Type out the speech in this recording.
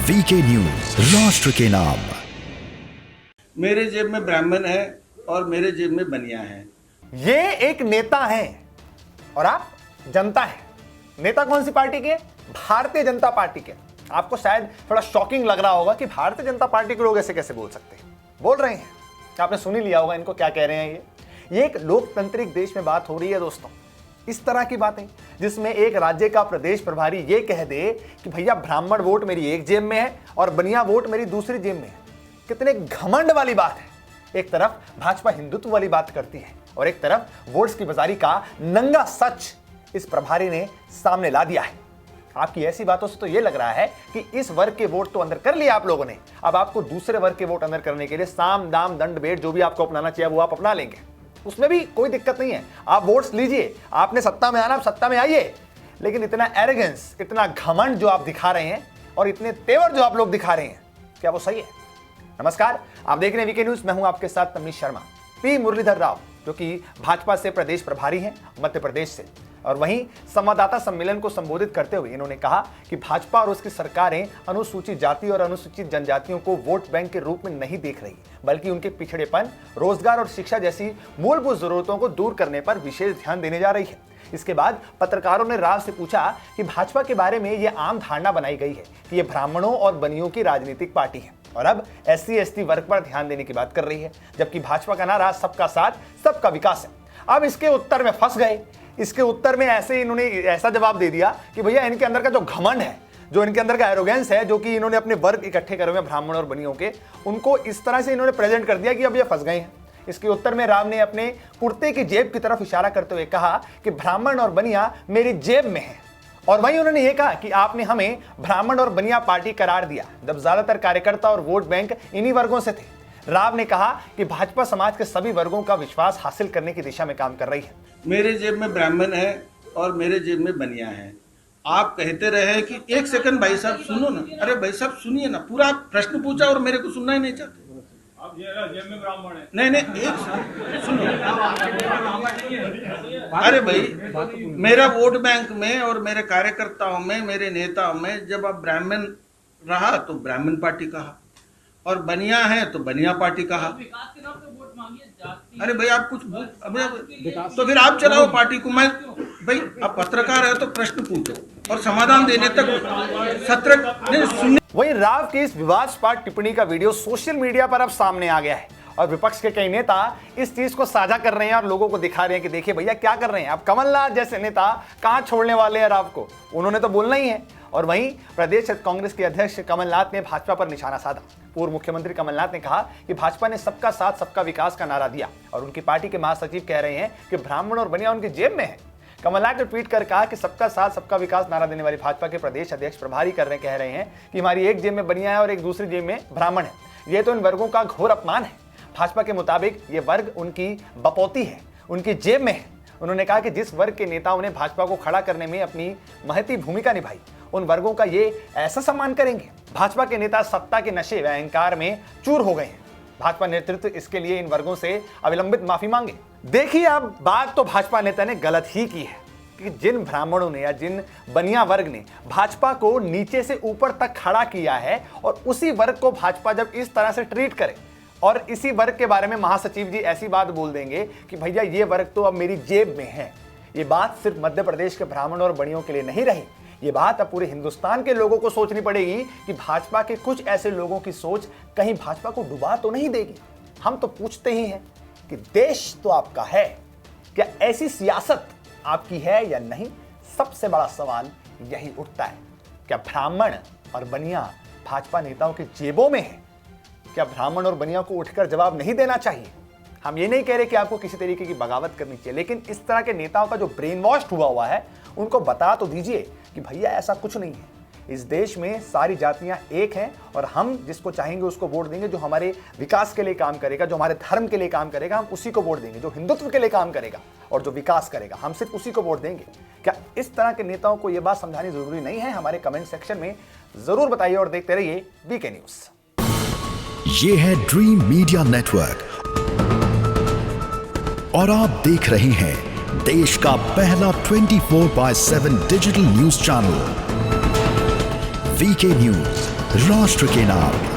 VK news, राष्ट्र के नाम। मेरे जेब में ब्राह्मण है और मेरे जेब में बनिया है। ये एक नेता है और आप जनता है। नेता कौन सी पार्टी के? भारतीय जनता पार्टी के। आपको शायद थोड़ा शॉकिंग लग रहा होगा कि भारतीय जनता पार्टी के लोग ऐसे कैसे बोल सकते हैं। बोल रहे हैं, आपने सुन ही लिया होगा इनको क्या कह रहे हैं। ये एक लोकतांत्रिक देश में बात हो रही है दोस्तों। इस तरह की बातें जिसमें एक राज्य का प्रदेश प्रभारी ये कह दे कि भैया ब्राह्मण वोट मेरी एक जेब में है और बनिया वोट मेरी दूसरी जेब में है। कितने घमंड वाली बात है। एक तरफ भाजपा हिंदुत्व वाली बात करती है और एक तरफ वोट्स की बाजारी का नंगा सच इस प्रभारी ने सामने ला दिया है। आपकी ऐसी बातों से तो यह लग रहा है कि इस वर्ग के वोट तो अंदर कर लिए आप लोगों ने, अब आपको दूसरे वर्ग के वोट अंदर करने के लिए साम दाम दंड भेद जो भी आपको अपनाना चाहिए वो आप अपना लेंगे। उसमें भी कोई दिक्कत नहीं है, आप वोट्स लीजिए, आपने सत्ता में आना, आप सत्ता में आइए। लेकिन इतना एरोगेंस, इतना घमंड जो आप दिखा रहे हैं और इतने तेवर जो आप लोग दिखा रहे हैं, क्या वो सही है? नमस्कार, आप देख रहे हैं वीके न्यूज। मैं हूं आपके साथ तमनीश शर्मा। पी मुरलीधर राव जो कि भाजपा से प्रदेश प्रभारी हैं मध्य प्रदेश से, और वहीं संवाददाता सम्मेलन को संबोधित करते हुए इन्होंने कहा कि भाजपा और उसकी सरकारें अनुसूचित जाति और अनुसूचित जनजातियों को वोट बैंक के रूप में नहीं देख रही, बल्कि उनके पिछड़ेपन, रोजगार और शिक्षा जैसी मूलभूत जरूरतों को दूर करने पर विशेष ध्यान देने जा रही है। इसके बाद पत्रकारों ने राव से पूछा कि भाजपा के बारे में यह आम धारणा बनाई गई है कि यह ब्राह्मणों और बनियों की राजनीतिक पार्टी है और अब SC/ST वर्ग पर ध्यान देने की बात कर रही है, जबकि भाजपा का नारा सबका साथ सबका विकास है। अब इसके उत्तर में फंस गए। इसके उत्तर में ऐसे इन्होंने ऐसा जवाब दे दिया कि भैया इनके अंदर का जो घमंड है, जो इनके अंदर का एरोगेंस है, जो कि इन्होंने अपने वर्ग इकट्ठे करे हुए ब्राह्मण और बनियों के, उनको इस तरह से इन्होंने प्रेजेंट कर दिया कि अब ये फंस गए हैं। इसके उत्तर में राव ने अपने कुर्ते की जेब की तरफ इशारा करते हुए कहा कि ब्राह्मण और बनिया मेरी जेब में है। और वहीं उन्होंने ये कहा कि आपने हमें ब्राह्मण और बनिया पार्टी करार दिया जब ज्यादातर कार्यकर्ता और वोट बैंक इन्हीं वर्गों से थे। राव ने कहा कि भाजपा समाज के सभी वर्गों का विश्वास हासिल करने की दिशा में काम कर रही है। मेरे जेब में ब्राह्मण है और मेरे जेब में बनिया है। आप कहते रहे कि एक सेकंड भाई साहब सुनो ना। अरे भाई साहब सुनिए ना, पूरा आप प्रश्न पूछा और मेरे को सुनना ही नहीं चाहते। जेब में ब्राह्मण है। नहीं एक सुनो। अरे भाई, मेरा वोट बैंक में और मेरे कार्यकर्ताओं में, मेरे नेताओं में जब आप ब्राह्मण रहा तो ब्राह्मण पार्टी कहा और बनिया है तो बनिया पार्टी कहा। अरे भाई आप कुछ तो फिर आप चलाओ पार्टी को। मैं भाई आप पत्रकार है तो प्रश्न पूछो और समाधान देने तक सत्र नहीं सुनने। वहीं राव की इस विवादास्पद टिप्पणी का वीडियो सोशल मीडिया पर अब सामने आ गया है और विपक्ष के कई नेता इस चीज को साझा कर रहे हैं और लोगों को दिखा रहे हैं कि देखिए भैया क्या कर रहे हैं। अब कमलनाथ जैसे नेता कहां छोड़ने वाले हैं राव को, उन्होंने तो बोलना ही है। और वहीं प्रदेश कांग्रेस के अध्यक्ष कमलनाथ ने भाजपा पर निशाना साधा। पूर्व मुख्यमंत्री कमलनाथ ने कहा कि भाजपा ने सबका साथ सबका विकास का नारा दिया और उनकी पार्टी के महासचिव कह रहे हैं कि ब्राह्मण और बनिया उनकी जेब में है। कमलनाथ ने ट्वीट कर कहा कि सबका साथ सबका विकास नारा देने वाली भाजपा के प्रदेश अध्यक्ष प्रभारी कह रहे हैं कि हमारी एक जेब में बनिया है और एक दूसरी जेब में ब्राह्मण है। यह तो इन वर्गों का घोर अपमान है। भाजपा के मुताबिक ये वर्ग उनकी बपौती है, उनकी जेब में है। उन्होंने कहा कि जिस वर्ग के नेताओं ने भाजपा को खड़ा करने में अपनी महती भूमिका निभाई, उन वर्गों का ये ऐसा सम्मान करेंगे। भाजपा के नेता सत्ता के नशे व अहंकार में चूर हो गए हैं। भाजपा नेतृत्व इसके लिए इन वर्गों से अविलंबित माफी मांगे। देखिए, अब बात तो भाजपा नेता ने गलत ही की है कि जिन ब्राह्मणों ने या जिन बनिया वर्ग ने भाजपा को नीचे से ऊपर तक खड़ा किया है और उसी वर्ग को भाजपा जब इस तरह से ट्रीट करे और इसी वर्ग के बारे में महासचिव जी ऐसी बात बोल देंगे कि भैया ये वर्ग तो अब मेरी जेब में है। ये बात सिर्फ मध्य प्रदेश के ब्राह्मण और बनियों के लिए नहीं रही, ये बात अब पूरे हिंदुस्तान के लोगों को सोचनी पड़ेगी कि भाजपा के कुछ ऐसे लोगों की सोच कहीं भाजपा को डुबा तो नहीं देगी। हम तो पूछते ही हैं कि देश तो आपका है, क्या ऐसी सियासत आपकी है या नहीं? सबसे बड़ा सवाल यही उठता है। क्या ब्राह्मण और बनिया भाजपा नेताओं की जेबों में है? क्या ब्राह्मण और बनिया को उठकर जवाब नहीं देना चाहिए? हम ये नहीं कह रहे कि आपको किसी तरीके की बगावत करनी चाहिए, लेकिन इस तरह के नेताओं का जो ब्रेन वॉश हुआ है उनको बता तो दीजिए कि भैया ऐसा कुछ नहीं है। इस देश में सारी जातियां एक हैं और हम जिसको चाहेंगे उसको वोट देंगे। जो हमारे विकास के लिए काम करेगा, जो हमारे धर्म के लिए काम करेगा, हम उसी को वोट देंगे। जो हिंदुत्व के लिए काम करेगा और जो विकास करेगा, हम सिर्फ उसी को वोट देंगे। क्या इस तरह के नेताओं को यह बात समझानी जरूरी नहीं है? हमारे कमेंट सेक्शन में जरूर बताइए और देखते रहिए वीके न्यूज। ये है ड्रीम मीडिया नेटवर्क और आप देख रहे हैं देश का पहला 24/7 digital news channel VK news. राष्ट्र के नाम।